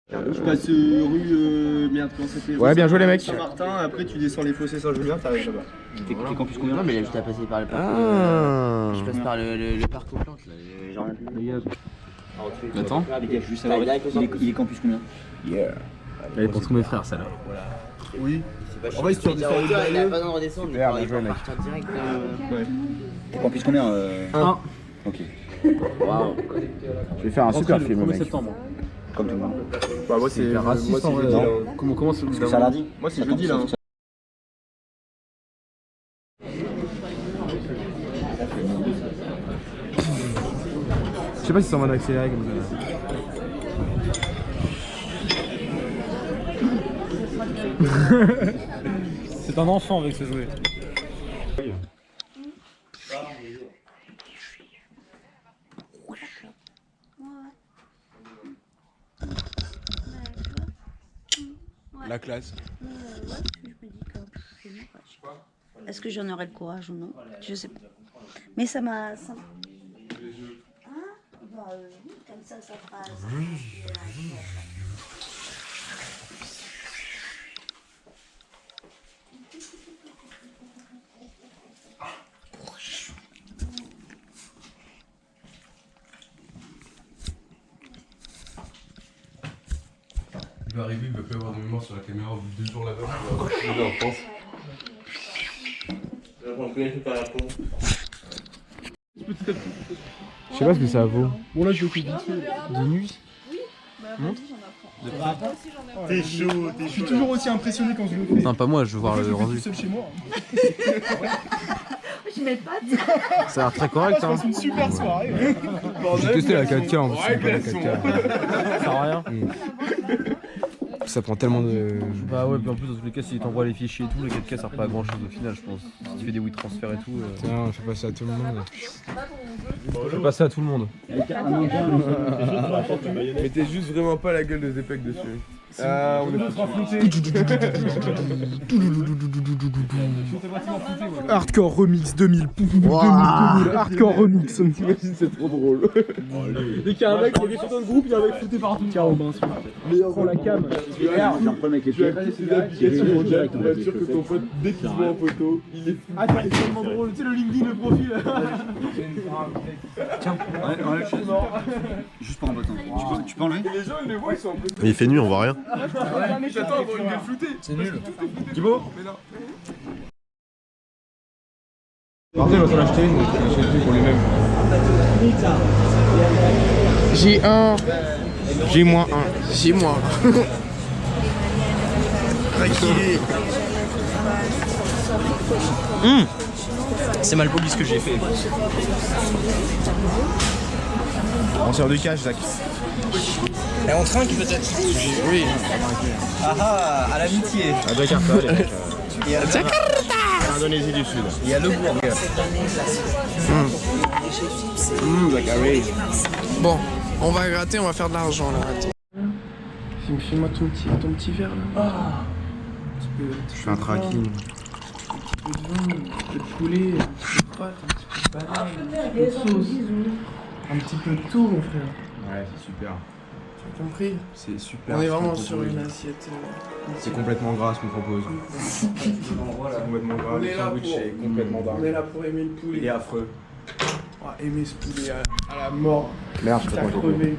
Je passe rue merde, comment ça s'appelle? Ouais, bien joué les mecs. Saint-Martin, après tu descends les fossés Saint-Julien, t'arrives là-bas. T'es campus combien? Non, mais il a juste à passer par le parc. Ah. Je passe par le parc aux plantes là. Genre Attends. Les gars, je veux juste savoir, il est campus combien? Elle est pour tous mes frères, celle-là. Oui. En vrai, si tu redescends, il a pas besoin de redescendre. Super, bien joué, mec. Partir direct. Ouais. T'es campus combien? 1. Ok. Waouh. Je vais faire un super film, le 1er mec. septembre. Comme tout le monde. Bah moi c'est raciste en vrai. jeudi, là. Comment c'est C'est ça lundi? Moi c'est jeudi là. Hein. Je sais pas si ça va accélérer comme ça. C'est un enfant avec ce jouet. La classe. Je me dis que est-ce que j'en aurais le courage ou non? Je sais pas. Mais ça m'a. Hein? Bah, comme ça passe. Il va arriver, il va plus avoir de mémoire sur la caméra au bout de 2 jours là-bas. Il va en France. Je sais pas ce que ça vaut. Bon là je fais vite. De nuit. T'es chaud, je suis toujours aussi impressionné quand je le fais. Non, pas moi, je veux voir Je le le fais rendu. tout seul chez moi. Je mets pas de. Ça a l'air très correct, Je hein. passe une super soirée. J'ai testé la 4K en plus. C'est pas la 4K. Ça sert à rien. Ça prend tellement de. Bah ouais, puis en plus, dans tous les cas, si t'envoies les fichiers et tout, les 4K ça sert pas à grand chose au final, je pense. Si tu fais des WeTransfer et tout. Tiens, je fais passer à tout le monde. Je vais passer à tout le monde. Mettez juste vraiment pas la gueule de Zepec dessus. Ah, on est Hardcore Remix 2000. Hardcore Remix. T'imagines, c'est trop drôle. Dès qu'il y a un mec qui a des photos de groupe, il y a un mec fouté partout. Tiens, Robin, prends la cam. J'ai un problème avec les Tu as pieds. accès des applications mondiales pour être sûr que ton pote, dès qu'il se voit en photo, il est fou. Ah, c'est tellement drôle. Tu sais, le LinkedIn, le profil. Tiens, enlève le chaise. Juste pour un bâton. Tu peux enlever? Les gens, ils les voient, ils sont un peu. Il fait nuit, on voit rien. J'attends à avoir une gueule floutée. C'est nul. Thibaut? Mais non. Martin va s'en acheter une, il va acheter pour lui-même. J1. J-1. J-. C'est mal poli ce que j'ai fait. On sort du cash, Zach. Et on trinque peut-être. Oui. Ah ah, à l'amitié. À Jakarta, les mecs. Et à Indonésie du Sud. Il y a le bourg. Bon, on va gratter, on va faire de l'argent là. Attends. Filme-moi ton petit verre là. Je fais un tracking. Un petit peu de vin, un petit peu de poulet, un petit peu de pâte, un petit peu de banane, un peu de sauce. Un petit peu de tout mon frère. Ouais, c'est super. Tu as compris? C'est super. On est ce qu'on vraiment propose. sur une assiette. C'est complètement gras ce qu'on propose. C'est complètement gras. On Le est là sandwich pour- est complètement On est dingue. là pour aimer le poulet. Il est affreux. On va aimer ce poulet à la mort. Merde, je T'as peux pas crevé.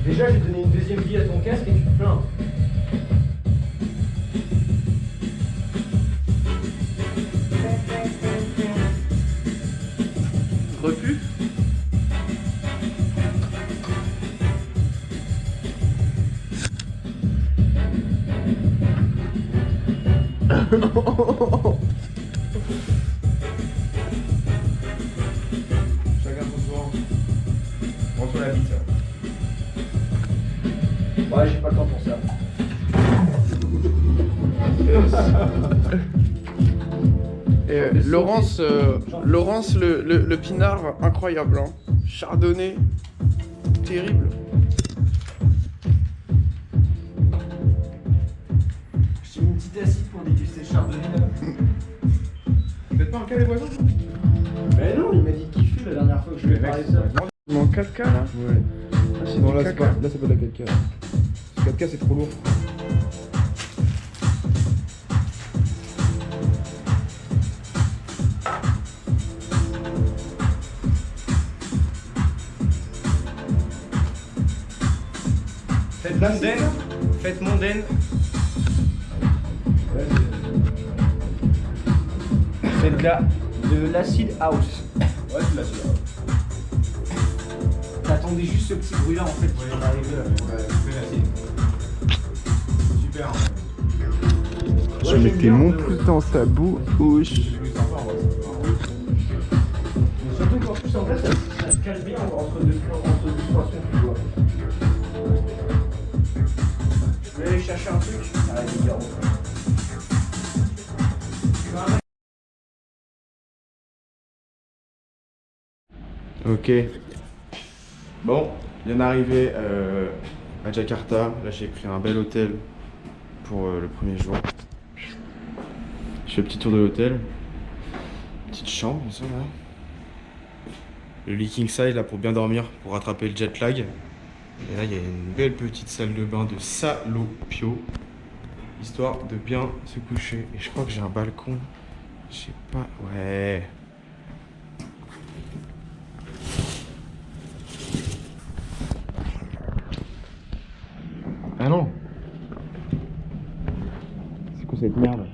Déjà, j'ai donné une deuxième vie à ton casque et tu te plains. Repu? Chacun son tour. Rentre la bite. Ouais, j'ai pas le temps pour ça. Et Laurence, le pinard, incroyable. Hein. Chardonnay, terrible. J'ai mis une petite acide pour déguster le chardonnay là. Vous êtes pas un cas les voisins? Mais non, il m'a dit qu'il kiffe la dernière fois que je lui ai parlé de ça. Il manque 4K là. Ouais. Ça, c'est Non, du là, c'est caca. pas, là, c'est pas de la 4K. 4K, c'est trop lourd. Faites mondaine. Faites mondaine. Faites de l'acid house. Ouais, c'est la suite. T'attendais juste ce petit bruit là en fait qui vient d'arriver là. Ouais, c'est l'acide. Super. Je mettais mon pouce dans sa bouche. Mais surtout qu'en plus en fait ça se cache bien entre deux poissons, tu vois. Je vais aller chercher un truc. Allez, les gars. Ok. Bon, je viens d'arriver à Jakarta. Là, j'ai pris un bel hôtel pour le premier jour. Je fais un petit tour de l'hôtel. Petite chambre, comme ça, là. Le lit king size, là, pour bien dormir, pour rattraper le jet lag. Et là, il y a une belle petite salle de bain de salopio, histoire de bien se coucher. Et je crois que j'ai un balcon. Je sais pas. Ouais. Ah non. C'est quoi cette merde?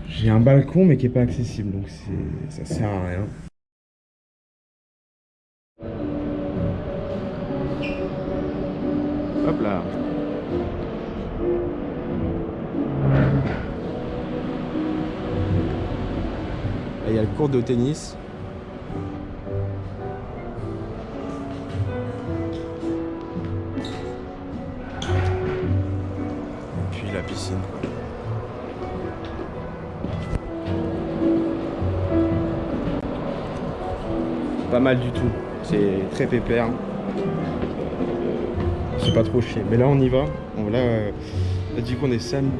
J'ai un balcon mais qui est pas accessible, donc ça sert à rien. Hop là. Là, il y a le court de tennis. Et puis la piscine, quoi. Pas mal du tout. C'est très pépère. C'est pas trop chier. Mais là on y va. Bon, là, du coup on est samedi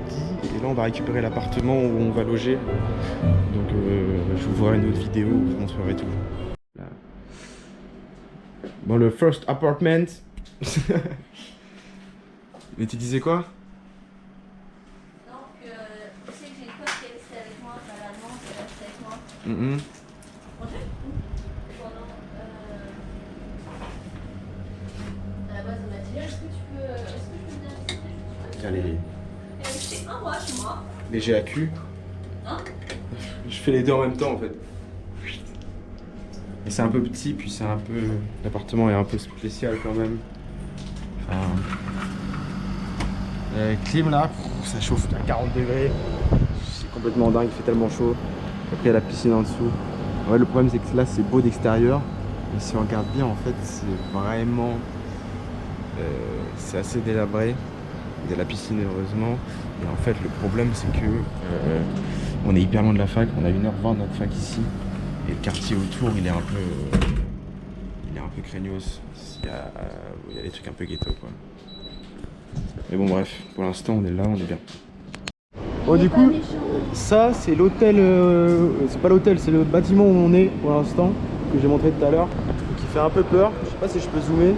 et là on va récupérer l'appartement où on va loger. Donc je vous ferai une autre vidéo où je vous montrerai tout. Là. Bon, le first apartment. Mais tu disais quoi? Non, tu sais que j'ai une pote qui est restée avec moi, pas l'allemande, qui est restée avec moi. À la base, on m'a dit est-ce que je peux venir visiter? Allez. Elle est restée un mois chez moi. Les GAQ. Hein? Je fais les deux en même temps en fait. Et c'est un peu petit, puis c'est un peu... L'appartement est un peu spécial quand même. Enfin... clim là, ça chauffe à 40 degrés. C'est complètement dingue, il fait tellement chaud. Après il y a la piscine en dessous. Ouais, le problème c'est que là c'est beau d'extérieur. Mais si on regarde bien en fait c'est vraiment... c'est assez délabré. Il y a la piscine heureusement. Et en fait le problème c'est que on est hyper loin de la fac. On a 1h20 de notre fac ici. Et le quartier autour il est un peu craignos. Il y a des trucs un peu ghetto quoi. Mais bon bref, pour l'instant on est là, on est bien. Bon du coup, ça c'est l'hôtel, c'est pas l'hôtel, c'est le bâtiment où on est pour l'instant, que j'ai montré tout à l'heure, qui fait un peu peur. Je sais pas si je peux zoomer.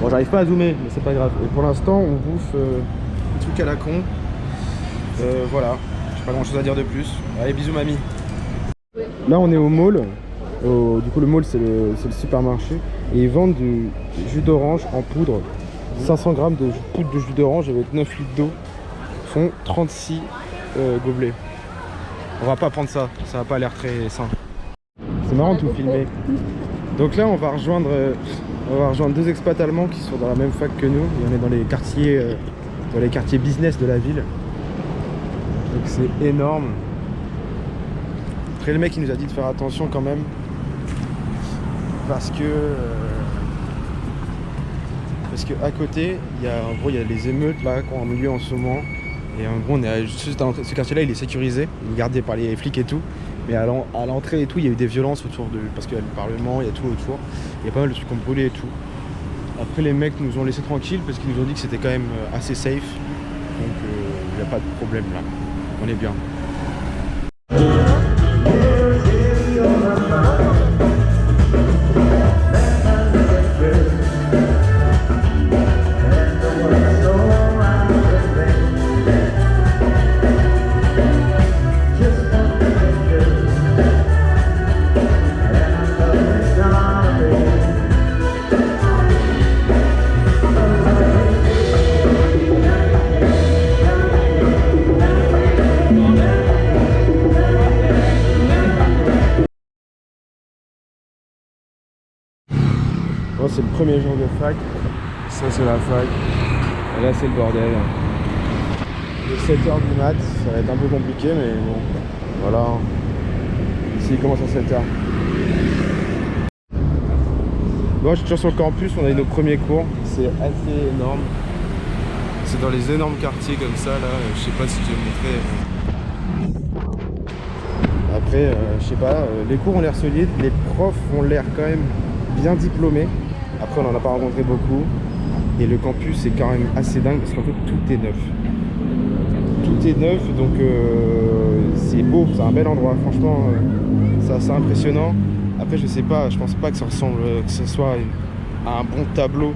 Bon, j'arrive pas à zoomer, mais c'est pas grave. Et pour l'instant on bouffe des trucs à la con. Voilà, j'ai pas grand chose à dire de plus. Allez, bisous mamie. Là on est au mall. Du coup le mall c'est le supermarché. Et ils vendent du jus d'orange en poudre. 500 grammes de poudre de jus d'orange avec 9 litres d'eau font 36 gobelets. On va pas prendre ça, ça va pas l'air très sain. C'est marrant de tout filmer. Donc là on va rejoindre deux expats allemands qui sont dans la même fac que nous. Et on est dans les quartiers business de la ville. Donc c'est énorme. Après le mec il nous a dit de faire attention quand même. Parce que à côté, en gros, il y a les émeutes là qui ont un milieu en ce moment. Et en gros, on est juste dans ce quartier-là, il est sécurisé, il est gardé par les flics et tout. Mais à l'entrée et tout, il y a eu des violences autour parce qu'il y a le Parlement, il y a tout autour. Il y a pas mal de trucs qui ont brûlé et tout. Après, les mecs nous ont laissé tranquilles parce qu'ils nous ont dit que c'était quand même assez safe. Donc, il n'y a pas de problème là. On est bien. Bon, c'est le premier jour de fac. Ça, c'est la fac. Et là, c'est le bordel. Il est 7h du mat. Ça va être un peu compliqué, mais bon. Voilà. Ici, il commence à 7h. Bon, je suis toujours sur le campus. On a eu nos premiers cours. C'est assez énorme. C'est dans les énormes quartiers comme ça, là. Je sais pas si je vais montrer. Après, je sais pas. Les cours ont l'air solides. Les profs ont l'air quand même bien diplômés. Après, on n'en a pas rencontré beaucoup. Et le campus est quand même assez dingue parce qu'en fait, tout est neuf. Tout est neuf, donc c'est beau, c'est un bel endroit. Franchement, c'est assez impressionnant. Après, je sais pas, je pense pas que ça ressemble, que ce soit à un bon tableau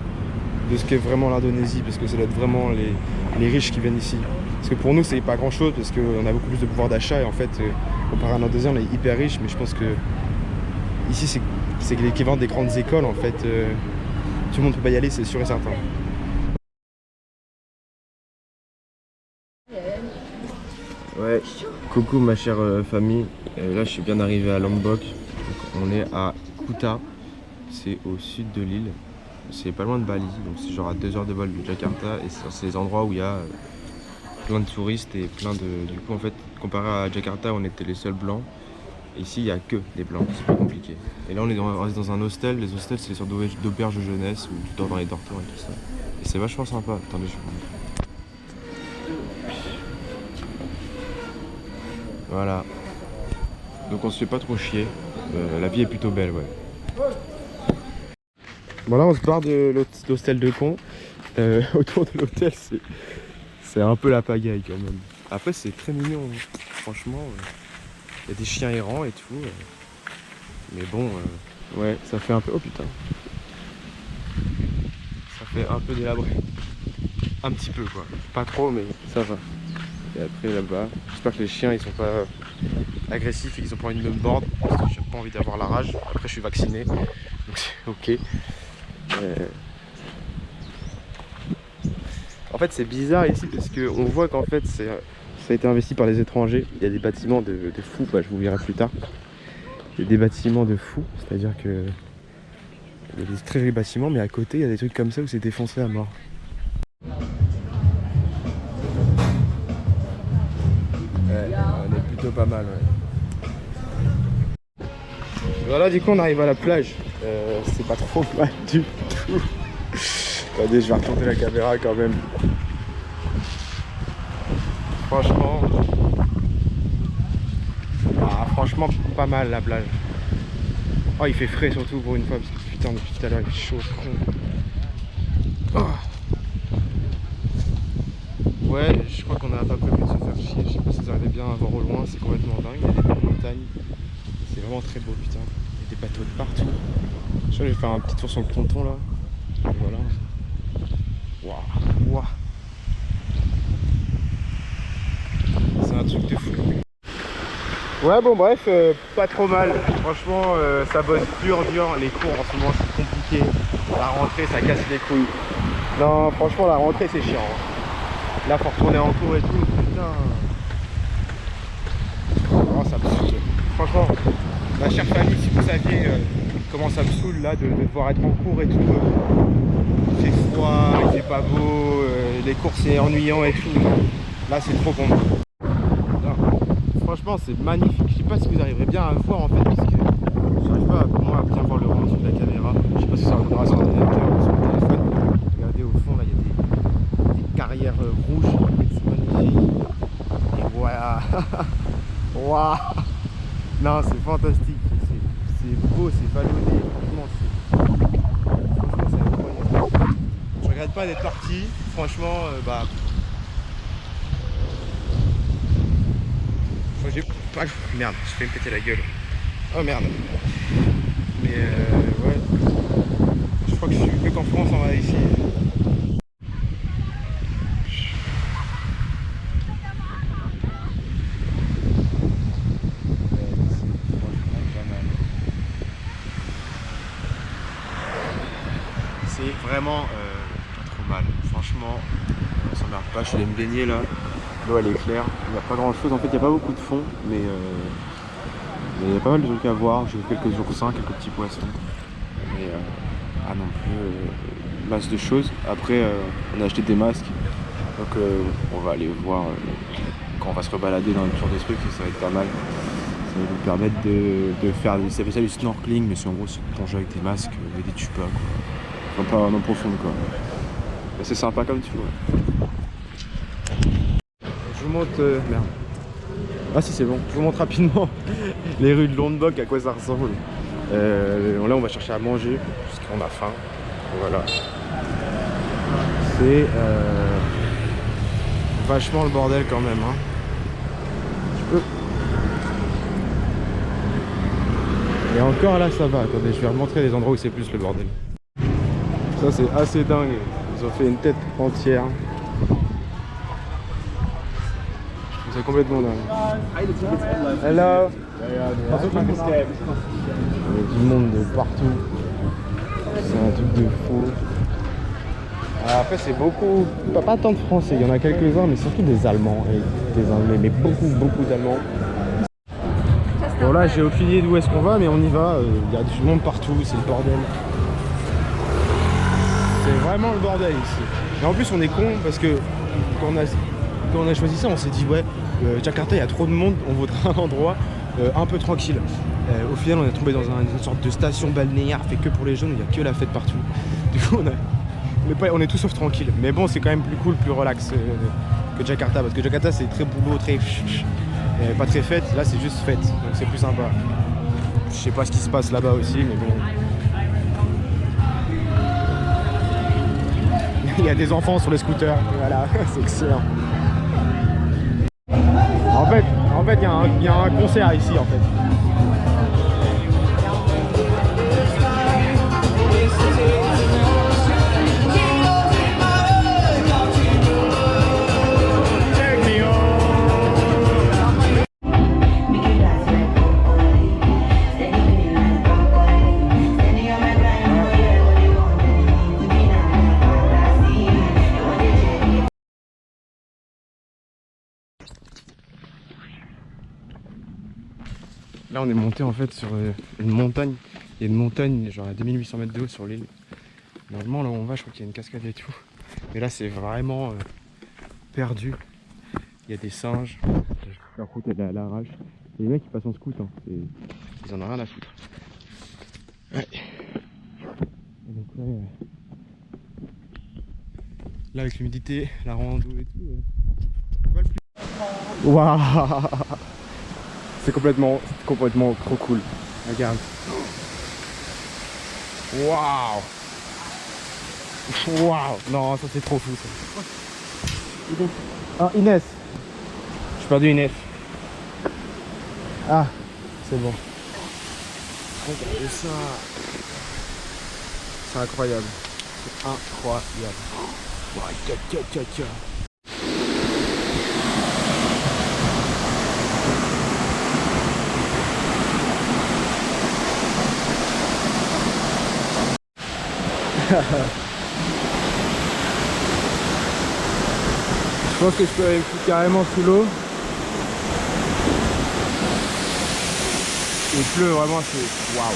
de ce qu'est vraiment l'Indonésie, parce que ça doit être vraiment les riches qui viennent ici. Parce que pour nous, c'est pas grand chose, parce qu'on a beaucoup plus de pouvoir d'achat, et en fait, comparé à l'Indonésie, on est hyper riche, mais je pense que ici, c'est l'équivalent des grandes écoles, en fait. Tout le monde peut pas y aller, c'est sûr et certain. Ouais, coucou ma chère famille. Là, je suis bien arrivé à Lombok. Donc, on est à Kuta. C'est au sud de l'île. C'est pas loin de Bali, donc c'est genre à 2 heures de vol de Jakarta. Et c'est des endroits où il y a plein de touristes et plein de... Du coup, en fait, comparé à Jakarta, on était les seuls blancs. Et ici, il n'y a que des blancs, c'est pas compliqué. Et là, on est dans un hostel. Les hostels, c'est des sortes d'auberges de jeunesse où tu dors dans les dortoirs et tout ça. Et c'est vachement sympa. Attendez, je vais vous montrer. Voilà. Donc, on se fait pas trop chier. La vie est plutôt belle, ouais. Bon, là, on se barre de l'hostel de con. Autour de l'hôtel, c'est un peu la pagaille quand même. Après, c'est très mignon, hein. Franchement. Il y a des chiens errants et tout. Mais bon, ouais, ça fait un peu... Oh putain. Ça fait un peu délabré. Un petit peu quoi. Pas trop, mais ça va. Et après là-bas, j'espère que les chiens ils sont pas agressifs et qu'ils ont pas envie de me mordre. Parce que j'ai pas envie d'avoir la rage. Après je suis vacciné. Donc c'est ok. En fait c'est bizarre ici parce qu'on voit qu'en fait ça a été investi par les étrangers. Il y a des bâtiments de fous, bah, je vous verrai plus tard. Il y a des bâtiments de fous, c'est-à-dire que il y a des très jolis bâtiments, mais à côté il y a des trucs comme ça où c'est défoncé à mort. Ouais, on est plutôt pas mal, ouais. Voilà, du coup on arrive à la plage. C'est pas trop mal du tout. Attendez, je vais retourner la caméra quand même. Franchement, pas mal la plage. Oh, il fait frais surtout pour une fois, parce que putain, depuis tout à l'heure, il est chaud, con. Oh. Ouais, je crois qu'on a pas prévu de se faire chier. Je sais pas si vous arrivez bien à voir au loin, c'est complètement dingue. Il y a des belles montagnes. C'est vraiment très beau, putain. Il y a des bateaux de partout. Je crois que je vais faire un petit tour sur le ponton là. Et voilà. Waouh, waouh. C'est un truc de fou. Ouais, bon bref, pas trop mal. Franchement, ça bosse dur. Les cours en ce moment c'est compliqué. La rentrée ça casse les couilles. Non, franchement la rentrée c'est chiant. Là faut retourner en cours et tout. Putain. Oh, ça me saoule. Franchement, ma chère famille, si vous saviez comment ça me saoule là de devoir être en cours et tout. Il fait froid, il fait pas beau, les cours c'est ennuyant et tout. Là c'est trop con. Franchement c'est magnifique, je sais pas si vous arriverez bien à voir en fait parce que j'arrive pas pour moi à bien voir le rendu de la caméra. Je sais pas si ça reviendra sur l'ordinateur ou sur le téléphone. Regardez au fond là il y a des carrières rouges, c'est magnifique. Et voilà. Waouh. Non c'est fantastique, c'est beau, c'est vallonné, franchement c'est incroyable. Je regrette pas d'être parti, franchement bah. Ah, merde, je vais me péter la gueule. Oh merde. Mais ouais. Je crois que je suis mieux qu'en France en vrai ici. C'est vraiment pas trop mal. Franchement, on s'emmerde pas. Je suis allé me baigner là. L'eau elle est claire, il n'y a pas grand chose, en fait il n'y a pas beaucoup de fond, mais il y a pas mal de trucs à voir. J'ai vu quelques oursins, quelques petits poissons. Mais pas non plus masse de choses. Après, on a acheté des masques, donc on va aller voir quand on va se rebalader dans le tour des trucs, ça va être pas mal. Ça va nous permettre de faire, ça fait ça du snorkeling, mais c'est en gros c'est plonger avec des masques et des tupas, quoi. Enfin, pas en profonde, quoi. Mais c'est sympa comme tu vois. Je vous montre... merde. Ah si c'est bon, je vous montre rapidement les rues de Lombok, à quoi ça ressemble. Là on va chercher à manger, parce qu'on a faim. Voilà. C'est vachement le bordel quand même. Hein. Je peux... Et encore là ça va, attendez, je vais remontrer les endroits où c'est plus le bordel. Ça c'est assez dingue, ils ont fait une tête entière. C'est complètement dingue. Hello. Il y a du monde de partout. C'est un truc de fou. Alors après c'est beaucoup, pas tant de Français, il y en a quelques-uns, mais surtout des Allemands et des Anglais, mais beaucoup d'Allemands. Bon là j'ai aucune idée d'où est-ce qu'on va, mais on y va. Il y a du monde partout, c'est le bordel. C'est vraiment le bordel ici. Et en plus on est con parce que quand on a choisi ça, on s'est dit ouais, Jakarta il y a trop de monde, on voudrait un endroit un peu tranquille. Au final on est tombé dans une sorte de station balnéaire fait que pour les jeunes, il n'y a que la fête partout. Du coup on est tout sauf tranquille. Mais bon c'est quand même plus cool, plus relax que Jakarta, parce que Jakarta c'est très boulot, très pas très fête, là c'est juste fête, donc c'est plus sympa. Je sais pas ce qui se passe là-bas aussi, mais bon. Il y a des enfants sur les scooters, voilà, c'est excellent. En fait, il y a un concert ici en fait. Là on est monté en fait sur une montagne. Il y a une montagne genre à 2800 mètres de haut sur l'île. Normalement là où on va je crois qu'il y a une cascade et tout. Mais là c'est vraiment perdu. Il y a des singes. Leur route est à l'arrache. Et les mecs qui passent en scout, hein. Ils en ont rien à foutre. Ouais. Et donc là avec l'humidité, la rando et tout. Waouh. C'est complètement trop cool. Regarde. Waouh. Waouh. Non, ça c'est trop fou ça. Ah, Inès. J'ai perdu Inès. Ah, c'est bon. Regardez ça. C'est incroyable. C'est incroyable. Wow, Je pense que je peux aller me foutre carrément sous l'eau. Il pleut vraiment, c'est waouh.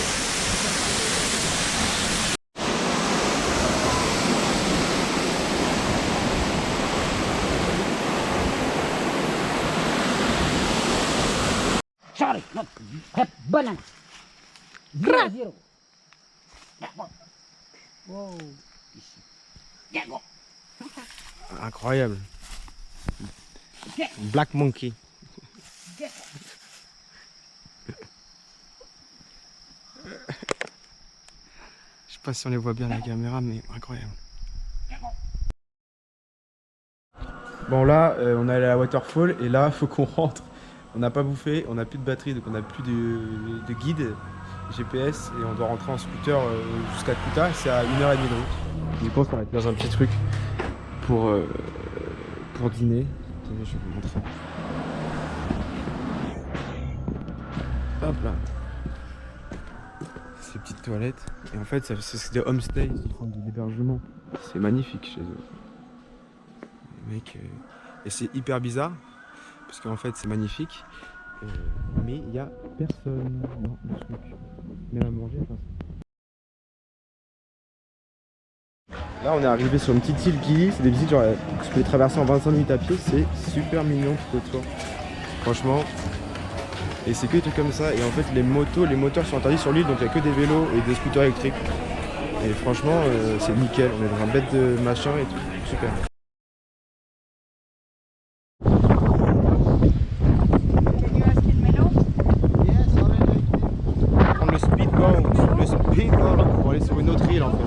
Charlie, not have banana. 0-0. Wow. Incroyable. Black Monkey. Je sais pas si on les voit bien à la caméra, mais incroyable. Bon là, on est allé à la waterfall et là, faut qu'on rentre. On n'a pas bouffé, on n'a plus de batterie, donc on n'a plus de guide GPS et on doit rentrer en scooter jusqu'à Kuta. C'est à 1h30 de route. Du coup, on va être dans un petit truc pour dîner. Attendez, je vais vous montrer. Hop là. Ces petites toilettes. Et en fait, c'est des homestays, des hébergements. C'est magnifique chez eux. Les mecs, et c'est hyper bizarre. Parce qu'en fait, c'est magnifique. Mais il n'y a personne dans le truc. Même à manger, enfin, Là on est arrivé sur une petite île qui c'est des petites genre je peux les traverser en 25 minutes à pied, c'est super mignon tout autour. Franchement. Et c'est que des trucs comme ça et en fait les moteurs sont interdits sur l'île donc il n'y a que des vélos et des scooters électriques. Et franchement c'est nickel, on est dans un bête de machin et tout, super. Prendre le speedboat pour aller sur une autre île en fait.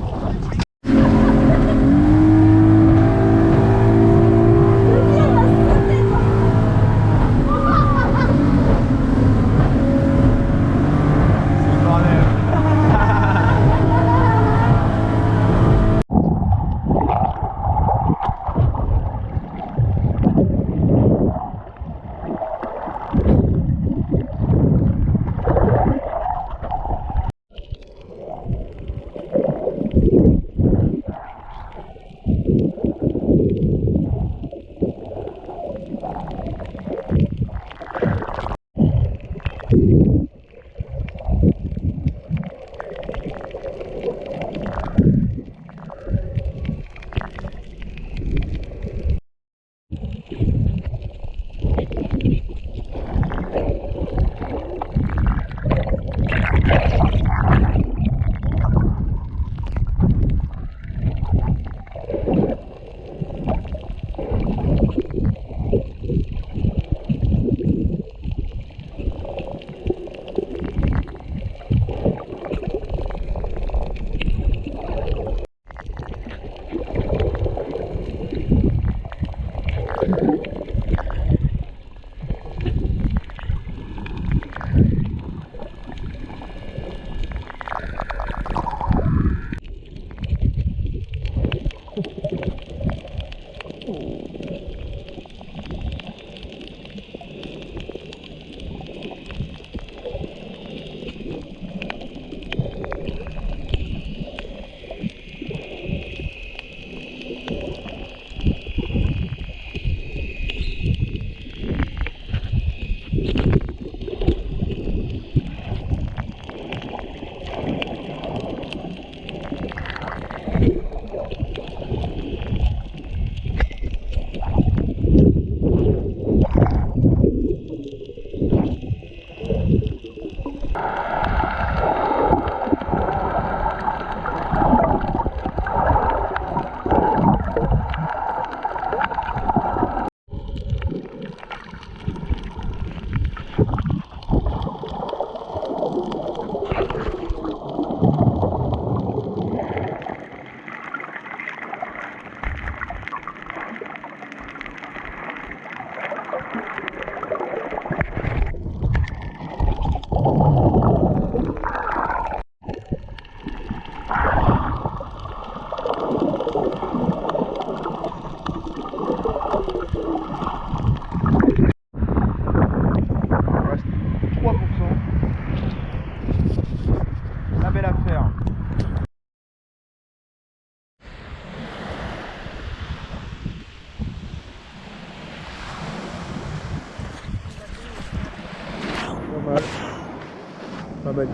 Pas mal.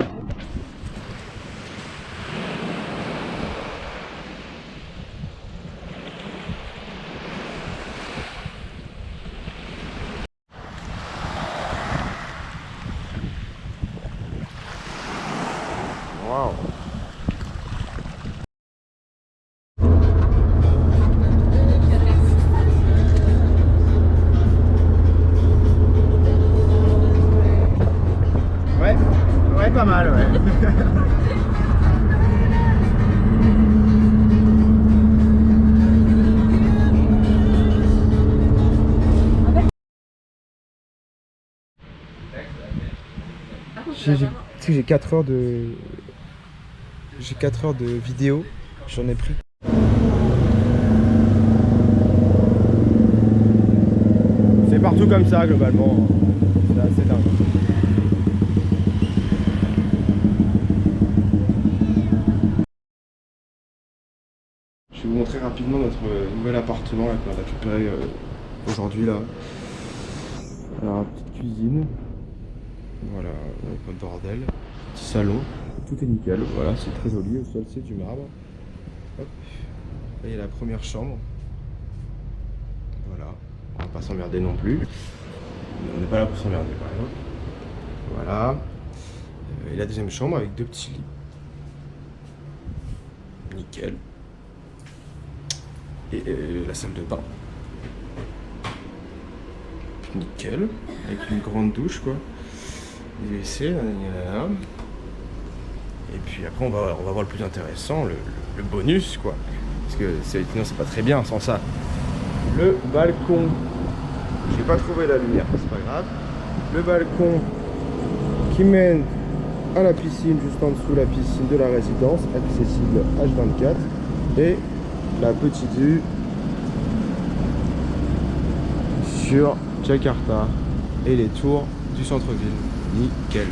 Wow. Ouais, pas mal, ouais. J'ai 4 heures de... J'ai 4 heures de vidéo, j'en ai pris. C'est partout comme ça globalement, c'est assez dingue. Je vais vous montrer rapidement notre nouvel appartement qu'on a récupéré aujourd'hui là. Alors, petite cuisine. Voilà, pas de bordel. Petit salon, tout est nickel. Voilà, c'est très joli. Au sol, c'est du marbre. Hop. Là, il y a la première chambre. Voilà. On va pas s'emmerder non plus. On n'est pas là pour s'emmerder par exemple. Voilà. Et la deuxième chambre avec 2 petits lits. Nickel. Et la salle de bain. Nickel. Avec une grande douche quoi. Des WC, là. Et puis après on va voir le plus intéressant, le bonus quoi. Parce que sinon c'est pas très bien sans ça. Le balcon. J'ai pas trouvé la lumière, c'est pas grave. Le balcon qui mène à la piscine, juste en dessous la piscine de la résidence, accessible H24. Et la petite vue sur Jakarta et les tours du centre-ville. Nickel.